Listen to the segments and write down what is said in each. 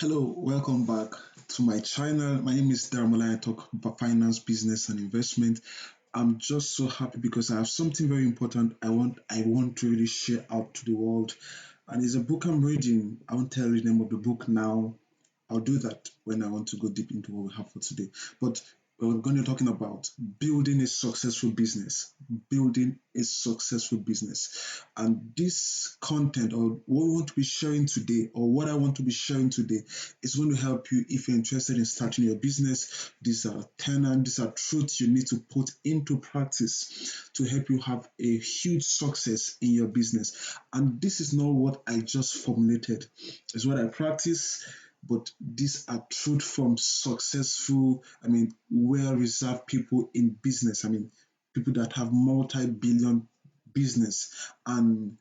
Hello, welcome back to my channel. My name is Daramola. I talk about finance, business, and investment. I'm just so happy because I have something very important I want to really share out to the world. And it's a book I'm reading. I won't tell you the name of the book now. I'll do that when I want to go deep into what we have for today. But we're going to be talking about building a successful business. Building a successful business. And this content, or what we want to be sharing today, or what I want to be sharing today, is going to help you if you're interested in starting your business. These are truths you need to put into practice to help you have a huge success in your business. And this is not what I just formulated, it's what I practice, but these are truth from successful, well reserved people in business. People that have multi-billion business, and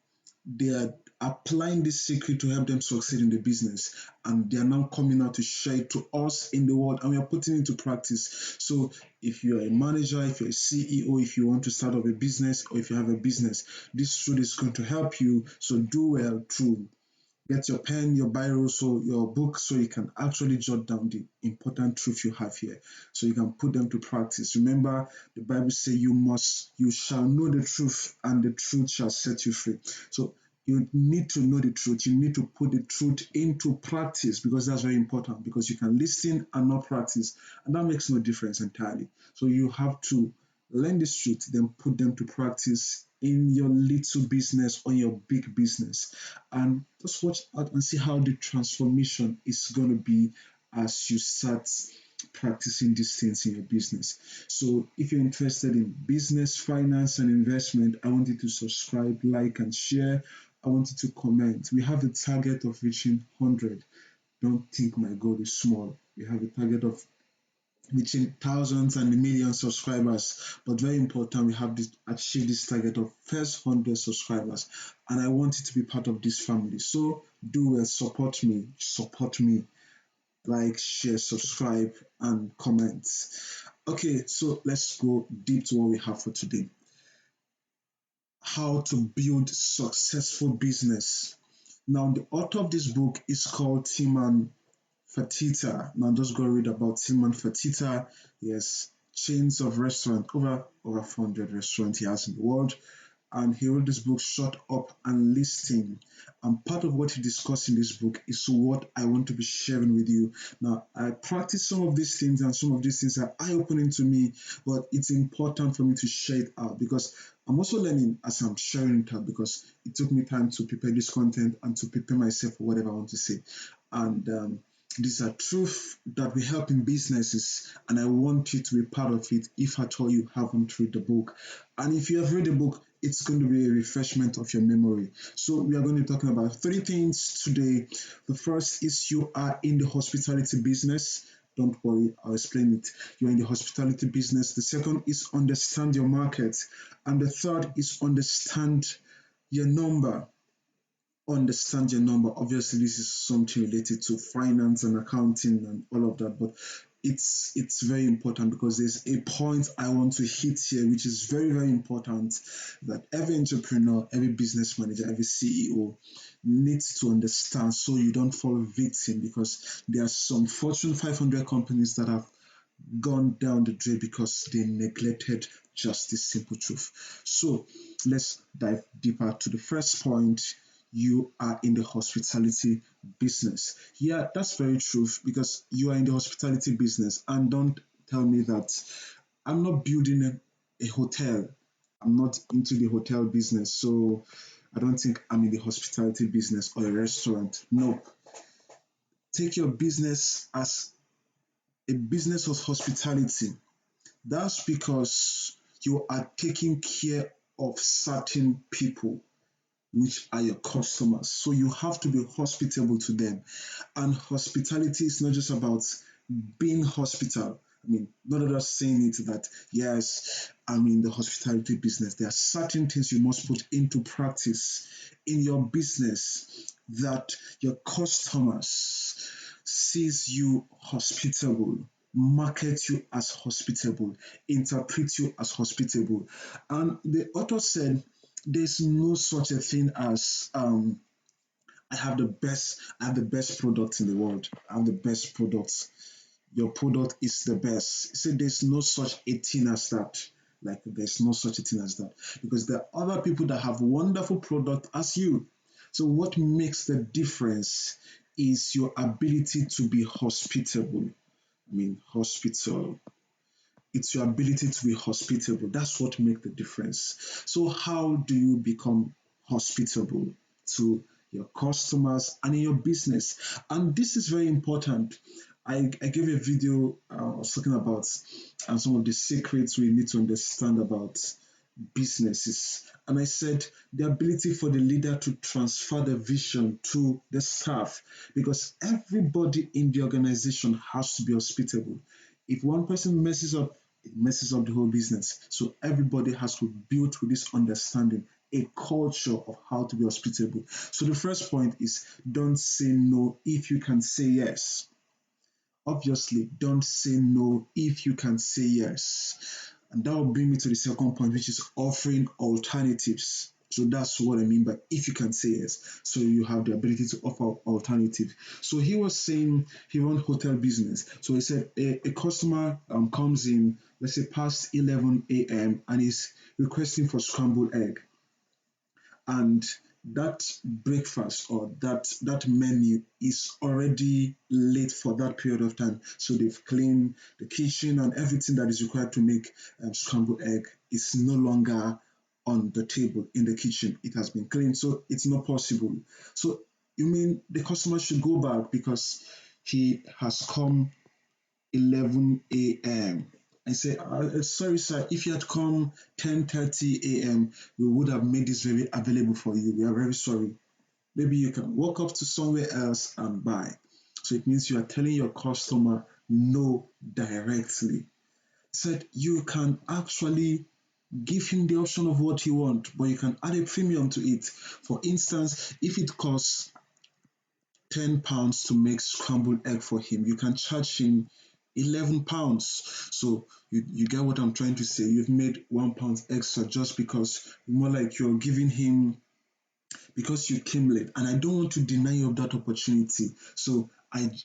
they are applying this secret to help them succeed in the business, and they are now coming out to share it to us in the world, and we are putting it into practice. So if you're a manager, if you're a CEO, if you want to start up a business, or if you have a business, this truth is going to help you. So do well to get your pen, your biro, so your book, so you can actually jot down the important truth you have here, so you can put them to practice. Remember, the Bible says you shall know the truth, and the truth shall set you free. So you need to know the truth. You need to put the truth into practice, because that's very important. Because you can listen and not practice, and that makes no difference entirely. So you have to learn this truth, then put them to practice in your little business or your big business. And just watch out and see how the transformation is going to be as you start practicing these things in your business. So if you're interested in business, finance, and investment, I want you to subscribe, like, and share. I want you to comment. We have a target of reaching 100. Don't think my goal is small. We have a target of reaching thousands and millions subscribers. But very important, we have this achieve this target of first 100 subscribers, and I want you to be part of this family. So do well, support me, like, share, subscribe, and comment. Okay, so let's go deep to what we have for today. How to build successful business. Now, the author of this book is called Timon Fertitta. Now just go read about Timon Fertitta. Yes, chains of restaurant, over 400 restaurants he has in the world. And he wrote this book, Shut Up and Listen. And part of what he discussed in this book is what I want to be sharing with you. Now, I practice some of these things, and some of these things are eye-opening to me, but it's important for me to share it out, because I'm also learning as I'm sharing it out, because it took me time to prepare this content and to prepare myself for whatever I want to say. And these are truths that will help in businesses, and I want you to be part of it if at all you haven't read the book. And if you have read the book, it's going to be a refreshment of your memory. So we are going to be talking about three things today. The first is you are in the hospitality business. Don't worry, I'll explain it. You're in the hospitality business. The second is understand your market. And the third is understand your number. Understand your number. Obviously, this is something related to finance and accounting and all of that, but it's very important, because there's a point I want to hit here, which is very, very important, that every entrepreneur, every business manager, every CEO needs to understand, so you don't fall victim, because there are some Fortune 500 companies that have gone down the drain because they neglected just this simple truth. So let's dive deeper to the first point. You are in the hospitality business. Yeah, that's very true, because you are in the hospitality business. And don't tell me that I'm not building a hotel. I'm not into the hotel business. So I don't think I'm in the hospitality business or a restaurant. No. Take your business as a business of hospitality. That's because you are taking care of certain people, which are your customers. So you have to be hospitable to them. And hospitality is not just about being hospital. Not just saying it that, yes, I'm in the hospitality business. There are certain things you must put into practice in your business, that your customers sees you hospitable, market you as hospitable, interpret you as hospitable. And the author said there's no such a thing as I have the best product in the world. I have the best products. Your product is the best. He said there's no such a thing as that. Like there's no such a thing as that. Because there are other people that have wonderful product as you. So what makes the difference is your ability to be hospitable. I mean, hospital. It's your ability to be hospitable. That's what makes the difference. So how do you become hospitable to your customers and in your business? And this is very important. I gave a video I was talking about some of the secrets we need to understand about businesses. And I said the ability for the leader to transfer the vision to the staff, because everybody in the organization has to be hospitable. If one person messes up, it messes up the whole business. So everybody has to build with this understanding a culture of how to be hospitable. So the first point is don't say no if you can say yes. Obviously, don't say no if you can say yes. And that will bring me to the second point, which is offering alternatives. So that's what I mean by if you can say yes. So you have the ability to offer alternative. So he was saying he runs hotel business. So he said a customer comes in, let's say past 11 a.m. and is requesting for scrambled egg, and that breakfast or that menu is already late for that period of time. So they've cleaned the kitchen and everything that is required to make scrambled egg is no longer on the table in the kitchen. It has been cleaned, so it's not possible. So you mean the customer should go back because he has come 11 a.m. I say, sorry, sir, if you had come 10:30 a.m., we would have made this very available for you. We are very sorry. Maybe you can walk up to somewhere else and buy. So it means you are telling your customer no directly. Said you can actually give him the option of what he wants, but you can add a premium to it. For instance, if it costs £10 to make scrambled egg for him, you can charge him £11. So you get what I'm trying to say. You've made £1 extra just because more like you're giving him because you came late. And I don't want to deny you of that opportunity. So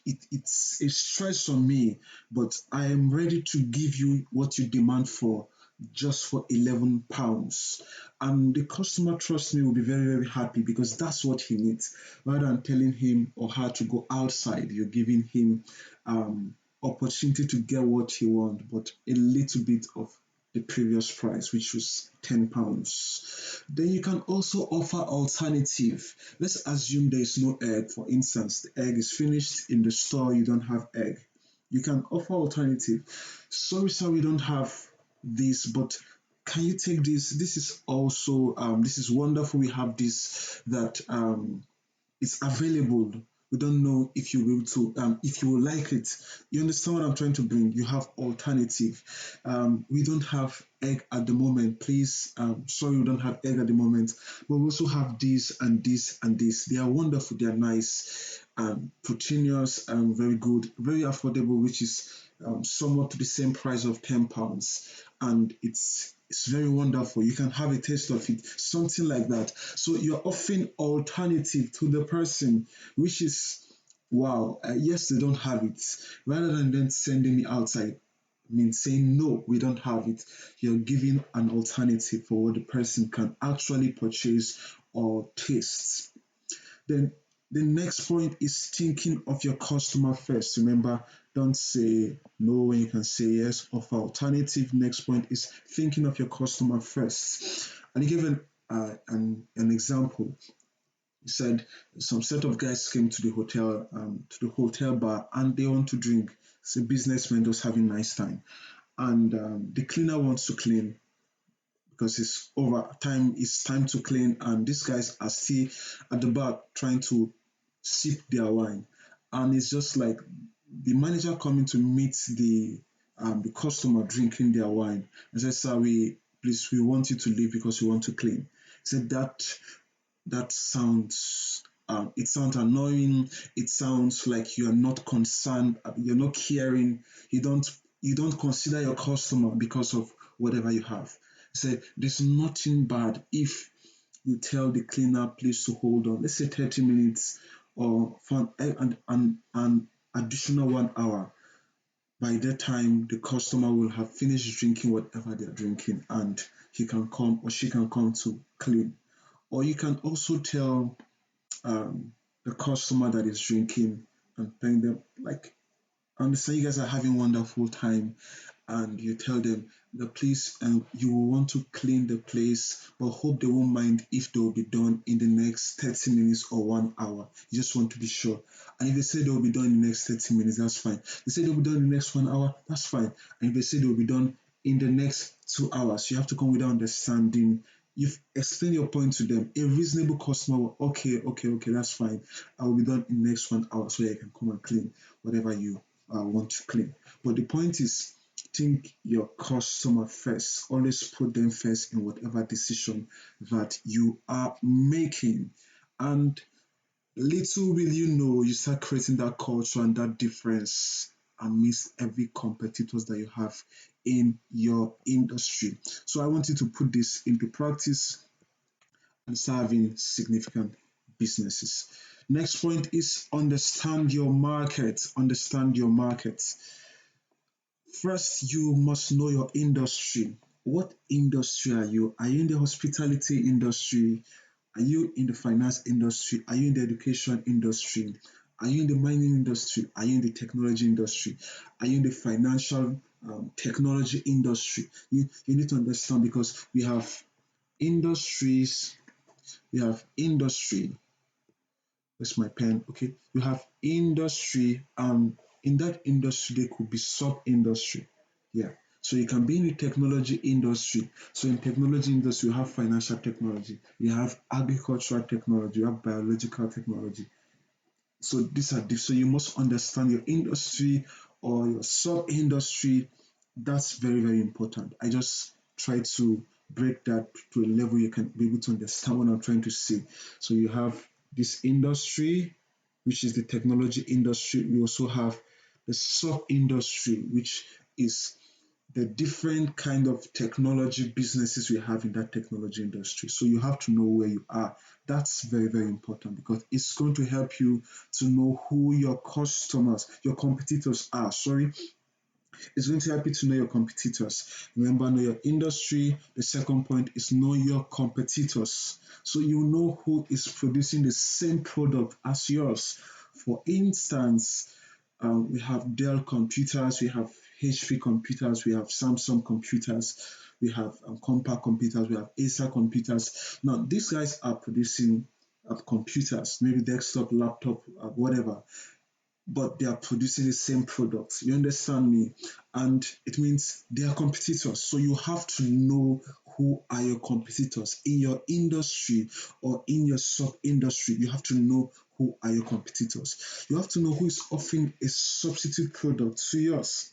it's a stress on me, but I am ready to give you what you demand for just for £11. And the customer, trust me, will be very, very happy because that's what he needs. Rather than telling him or her to go outside, you're giving him opportunity to get what he wants, but a little bit of the previous price, which was £10. Then you can also offer alternative. Let's assume there is no egg. For instance, the egg is finished in the store, you don't have egg. You can offer alternative. Sorry, sir, we don't have this, but can you take this? This is also this is wonderful. We have this that it's available. We don't know if you will to if you will like it. You understand what I'm trying to bring? You have alternative. We don't have egg at the moment. Please, sorry, we don't have egg at the moment. But we also have this and this and this. They are wonderful. They are nice, proteinous, very good, very affordable, which is somewhat to the same price of £10, and it's very wonderful. You can have a taste of it, something like that. So you're offering alternative to the person, which is wow. Yes, they don't have it. Rather than then sending it outside, I mean saying no, we don't have it. You're giving an alternative for what the person can actually purchase or taste. Then the next point is thinking of your customer first. Remember, don't say no when you can say yes. Offer alternative. Next point is thinking of your customer first. And he gave an example. He said some set of guys came to the hotel bar, and they want to drink. It's a businessman just having a nice time, and the cleaner wants to clean because it's over time. It's time to clean, and these guys are still at the bar trying to sip their wine, and it's just like the manager coming to meet the customer drinking their wine and said, "Sir, we want you to leave because we want to clean." He said that sounds. It sounds annoying. It sounds like you are not concerned. You're not caring. You don't consider your customer because of whatever you have. He said there's nothing bad if you tell the cleaner please to hold on, let's say 30 minutes or for an additional 1 hour. By that time, the customer will have finished drinking whatever they're drinking and he can come or she can come to clean. Or you can also tell um, the customer that is drinking and thank them, like, I understand you guys are having wonderful time and you tell them the place and you will want to clean the place, but hope they won't mind if they will be done in the next 30 minutes or 1 hour. You just want to be sure. And if they say they will be done in the next 30 minutes, that's fine. They say they will be done in the next 1 hour, that's fine. And if they say they will be done in the next 2 hours, you have to come with understanding. You've explained your point to them. A reasonable customer will, okay, okay, okay, that's fine. I will be done in the next 1 hour so you can come and clean whatever you want to clean. But the point is, think your customer first. Always put them first in whatever decision that you are making. And little will you know, you start creating that culture and that difference amidst every competitors that you have in your industry. So I want you to put this into practice and start having significant businesses. Next point is understand your market. Understand your market. First, you must know your industry. What industry are you? Are you in the hospitality industry? Are you in the finance industry? Are you in the education industry? Are you in the mining industry? Are you in the technology industry? Are you in the financial technology industry? You need to understand because we have industries, we have industry. Where's my pen? Okay, you have industry, in that industry there could be sub-industry. Yeah. So you can be in the technology industry. So in technology industry, you have financial technology, you have agricultural technology, you have biological technology. So these are so you must understand your industry or your sub-industry. That's very, very important. I just try to break that to a level you can be able to understand what I'm trying to say. So you have this industry, which is the technology industry. We also have the sub-industry, which is the different kind of technology businesses we have in that technology industry. So you have to know where you are. That's very, very important because it's going to help you to know who your customers, your competitors are. Sorry, it's going to help you to know your competitors. Remember, know your industry. The second point is know your competitors. So you know who is producing the same product as yours. For instance, we have Dell computers, we have HP computers, we have Samsung computers, we have Compaq computers, we have Acer computers. Now, these guys are producing computers, maybe desktop, laptop, whatever, but they are producing the same product. You understand me? And it means they are competitors. So you have to know who are your competitors in your industry or in your sub industry. You have to know who are your competitors. You have to know who is offering a substitute product to yours.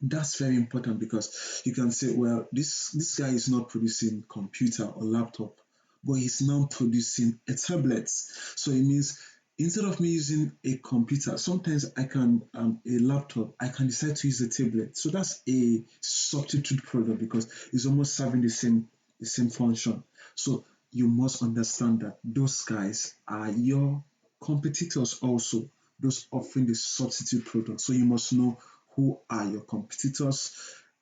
That's very important because you can say, well, this guy is not producing computer or laptop, but he's now producing a tablet. So it means instead of me using a computer, sometimes I can a laptop, I can decide to use a tablet. So that's a substitute product because it's almost serving the same function. So you must understand that those guys are your competitors also, those offering the substitute product. So you must know who are your competitors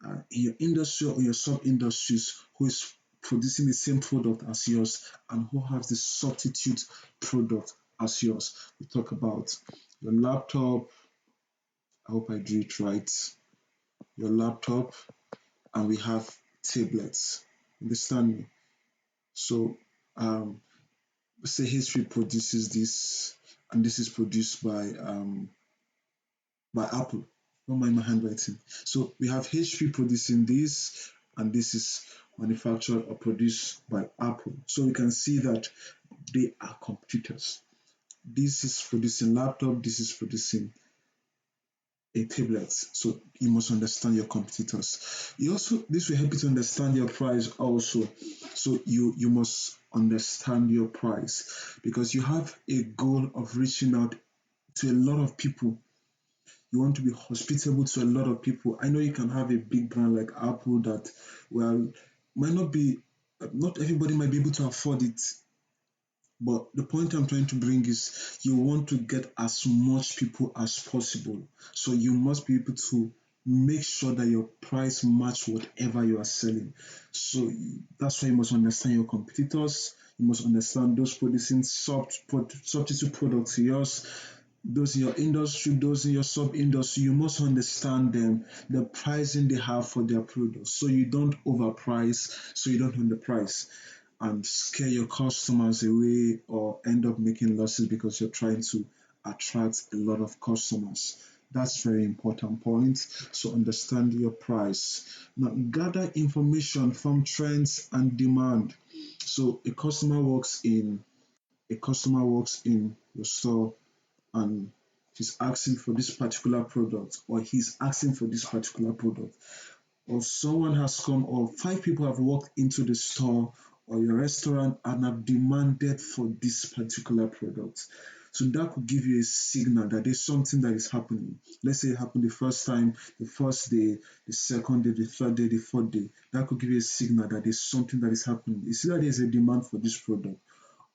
in your industry or your sub-industries, who is producing the same product as yours and who has the substitute product as yours. We talk about your laptop, I hope I do it right, your laptop, and we have tablets. Understand me? So um, say history produces this, and this is produced by Apple. Don't mind my handwriting. So we have HP producing this, and this is manufactured or produced by Apple. So we can see that they are competitors. This is producing laptop, this is producing a tablet. So you must understand your competitors. You also this will help you to understand your price also. So you must understand your price because you have a goal of reaching out to a lot of people. You want to be hospitable to a lot of people. I know you can have a big brand like Apple that, well, might not be. Not everybody might be able to afford it, but the point I'm trying to bring is you want to get as much people as possible. So you must be able to make sure that your price match whatever you are selling. So that's why you must understand your competitors. You must understand those producing substitute products to yours, those in your industry, those in your sub industry. You must understand them, the pricing they have for their products. So you don't overprice, so you don't underprice and scare your customers away or end up making losses because you're trying to attract a lot of customers. That's very important point. So understand your price. Now gather information from trends and demand. So a customer works in your store and he's asking for this particular product or he's asking for this particular product or someone has come or five people have walked into the store or your restaurant and have demanded for this particular product. So that could give you a signal that there's something that is happening. Let's say it happened the first time, the first day, the second day, the third day, the fourth day. That could give you a signal that there's something that is happening. It's either there's a demand for this product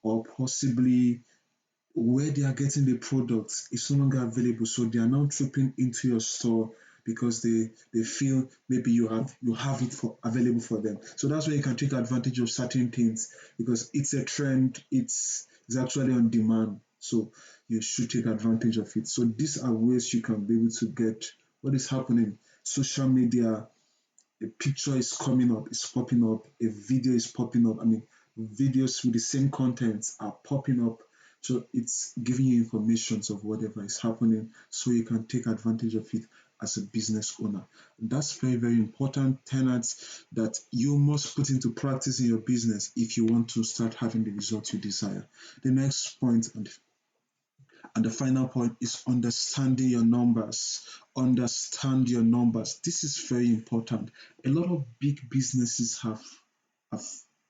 or possibly where they are getting the products is no longer available. So they are now tripping into your store because they feel maybe you have it for available for them. So that's where you can take advantage of certain things because it's a trend, it's actually on demand. So you should take advantage of it. So these are ways you can be able to get what is happening. Social media, a picture is coming up, is popping up, a video is popping up. I mean, videos with the same contents are popping up. So it's giving you information of whatever is happening so you can take advantage of it as a business owner. That's very, very important tenets that you must put into practice in your business if you want to start having the results you desire. The next point and the final point is understanding your numbers. Understand your numbers. This is very important. A lot of big businesses have,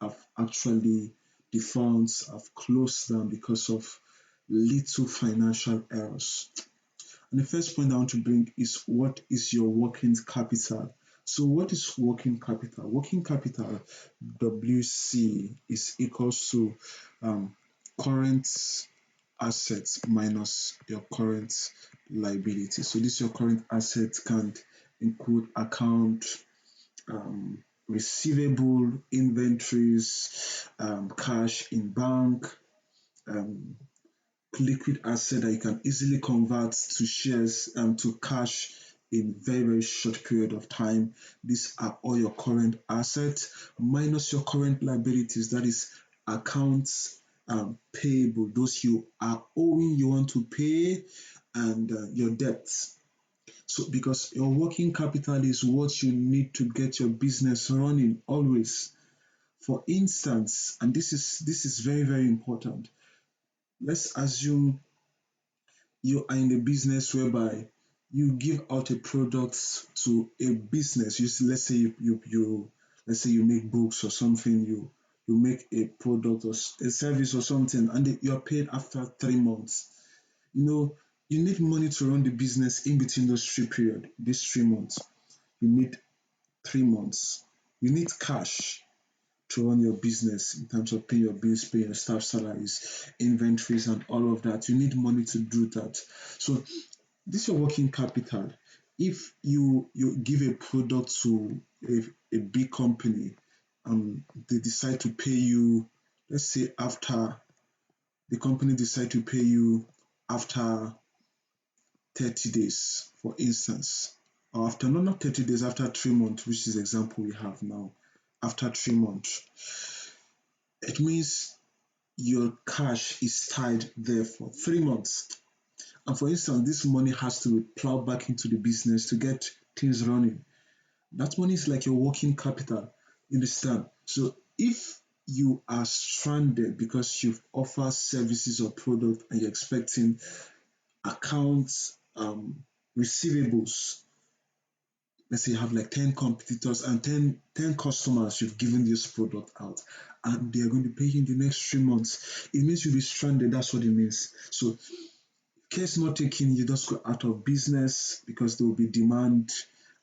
have actually defunct, have closed down because of little financial errors. And the first point I want to bring is what is your working capital? So, what is working capital? Working capital, WC, is equals to um, current assets minus your current liability. So, this your current assets can include account, receivable, inventories, cash in bank, um, liquid asset that you can easily convert to shares to cash in very very short period of time. These are all your current assets minus your current liabilities, that is accounts payable, those you are owing, you want to pay, and your debts. So because your working capital is what you need to get your business running always. For instance, and this is very very important, let's assume you are in a business whereby you give out a product to a business. Let's say let's say you make books or something. You make a product or a service or something, and you're paid after 3 months. You know you need money to run the business in between those three period. These 3 months, you need 3 months. You need cash to run your business in terms of paying your bills, paying your staff salaries, inventories, and all of that. You need money to do that. So this is your working capital. If you give a product to a big company and they decide to pay you, let's say after the company decide to pay you after 30 days, for instance, or after not 30 days, after 3 months, which is the example we have now, after 3 months, it means your cash is tied there for 3 months. And for instance, this money has to be plowed back into the business to get things running. That money is like your working capital. You understand? So if you are stranded because you've offered services or product and you're expecting accounts, receivables, let's say you have like 10 competitors and ten customers you've given this product out and they are going to pay you in the next 3 months, it means you'll be stranded. That's what it means. So case not taken, you just go out of business because there will be demand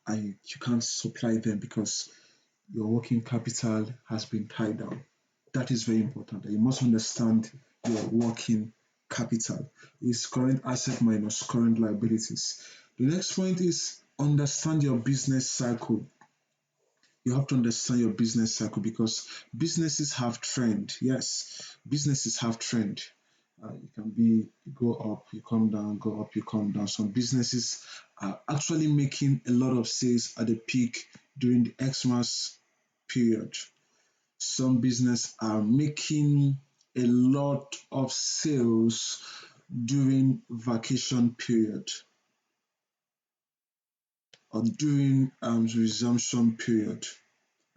and you can't supply them because your working capital has been tied down. That is very important. You must understand your working capital. It's current asset minus current liabilities. The next point is understand your business cycle. You have to understand your business cycle because businesses have trend. Yes, businesses have trend. It can be you go up, you come down, go up, you come down. Some businesses are actually making a lot of sales at the peak during the Xmas period. Some business are making a lot of sales during vacation period or during resumption period.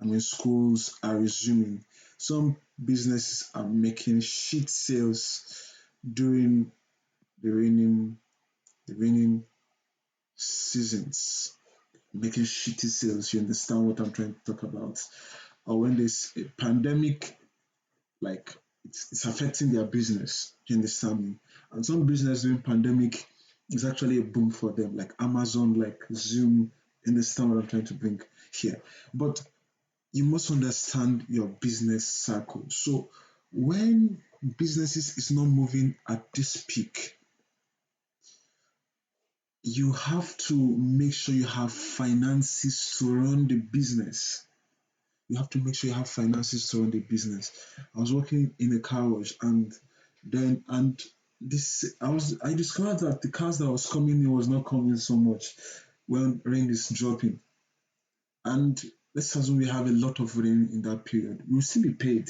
I mean, schools are resuming. Some businesses are making shit sales during the raining seasons, making shitty sales. You understand what I'm trying to talk about? Or when there's a pandemic, like it's affecting their business. You understand me? And some business during pandemic is actually a boom for them, like Amazon, like Zoom. You understand what I'm trying to bring here? But you must understand your business cycle. So when businesses is not moving at this peak, you have to make sure you have finances to run the business. You have to make sure you have finances to run the business. I was working in a car wash and this I discovered that the cars that was coming in was not coming so much when rain is dropping. And let's assume we have a lot of rain in that period. We will still be paid.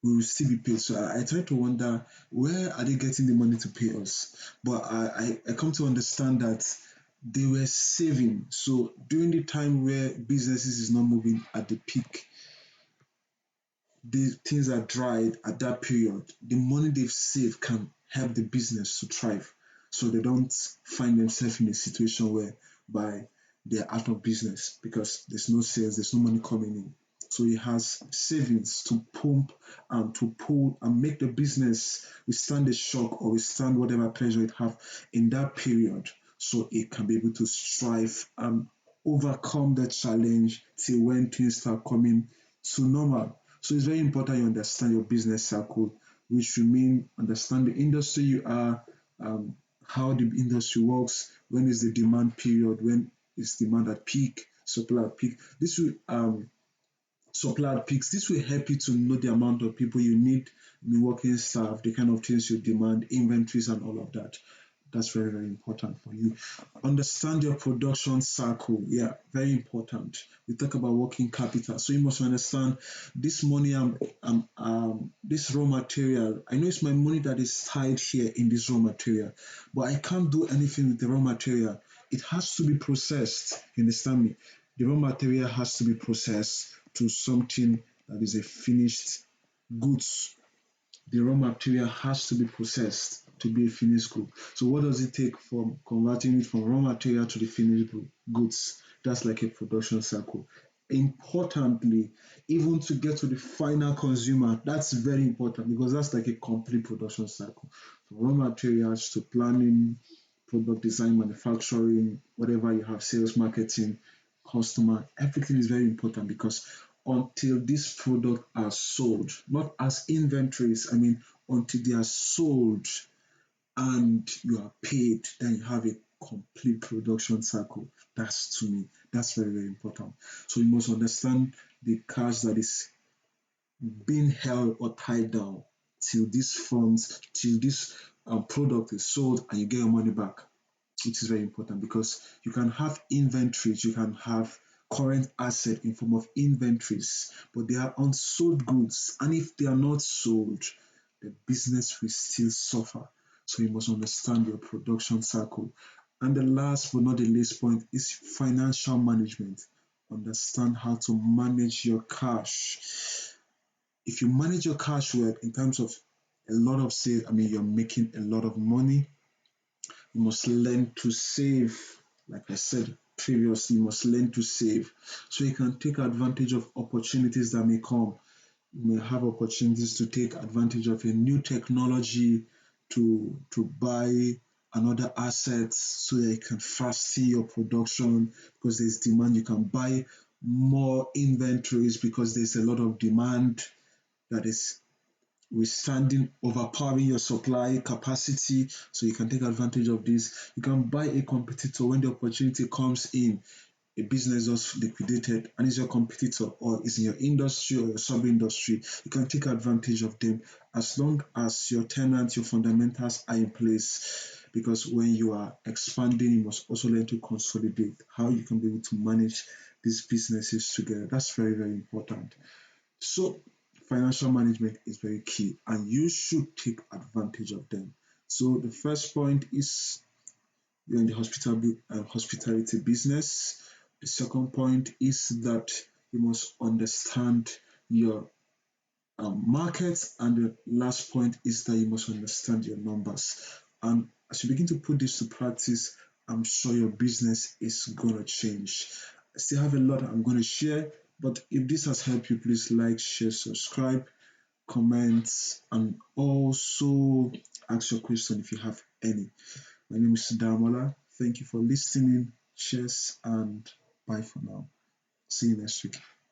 We will still be paid. So I try to wonder where are they getting the money to pay us? But I come to understand that they were saving. So during the time where businesses is not moving at the peak, the things are dried at that period. The money they've saved can help the business to thrive. So they don't find themselves in a situation whereby they're out of business because there's no sales, there's no money coming in. So he has savings to pump and to pull and make the business withstand the shock or withstand whatever pressure it have in that period. So it can be able to strive and overcome the challenge till when things start coming to normal. So it's very important you understand your business cycle, which will mean understand the industry you are, how the industry works, when is the demand period, when is demand at peak, supply at peak. This will supply at peaks. This will help you to know the amount of people you need, the working staff, the kind of things you demand, inventories, and all of that. That's very, very important for you. Understand your production cycle. Yeah, very important. We talk about working capital. So you must understand this money, this raw material. I know it's my money that is tied here in this raw material, but I can't do anything with the raw material. It has to be processed. You understand me? The raw material has to be processed to something that is a finished goods. The raw material has to be processed to be a finished good. So what does it take from converting it from raw material to the finished goods? That's like a production cycle. Importantly, even to get to the final consumer, that's very important because that's like a complete production cycle. From raw materials to planning, product design, manufacturing, whatever you have, sales, marketing, customer, everything is very important because until these products are sold, not as inventories, I mean, until they are sold and you are paid, then you have a complete production cycle. That's to me, that's very, very important. So you must understand the cash that is being held or tied down till these funds, till this product is sold and you get your money back, which is very important because you can have inventories, you can have current asset in form of inventories, but they are unsold goods. And if they are not sold, the business will still suffer. So you must understand your production cycle. And the last but not the least point is financial management. Understand how to manage your cash. If you manage your cash well in terms of a lot of sales, I mean, you're making a lot of money, you must learn to save. Like I said previously, you must learn to save so you can take advantage of opportunities that may come. You may have opportunities to take advantage of a new technology to buy another asset so that you can fast see your production because there's demand. You can buy more inventories because there's a lot of demand that is withstanding, overpowering your supply capacity. So you can take advantage of this. You can buy a competitor when the opportunity comes in. A business was liquidated and is your competitor or is in your industry or your sub industry, you can take advantage of them as long as your tenants, your fundamentals are in place. Because when you are expanding, you must also learn to consolidate how you can be able to manage these businesses together. That's very, very important. So, financial management is very key and you should take advantage of them. So, the first point is you're in the hospitality business. The second point is that you must understand your market, and the last point is that you must understand your numbers. And as you begin to put this to practice, I'm sure your business is gonna change. I still have a lot I'm gonna share, but if this has helped you, please like, share, subscribe, comment, and also ask your question if you have any. My name is Damola. Thank you for listening. Cheers and bye for now. See you next week.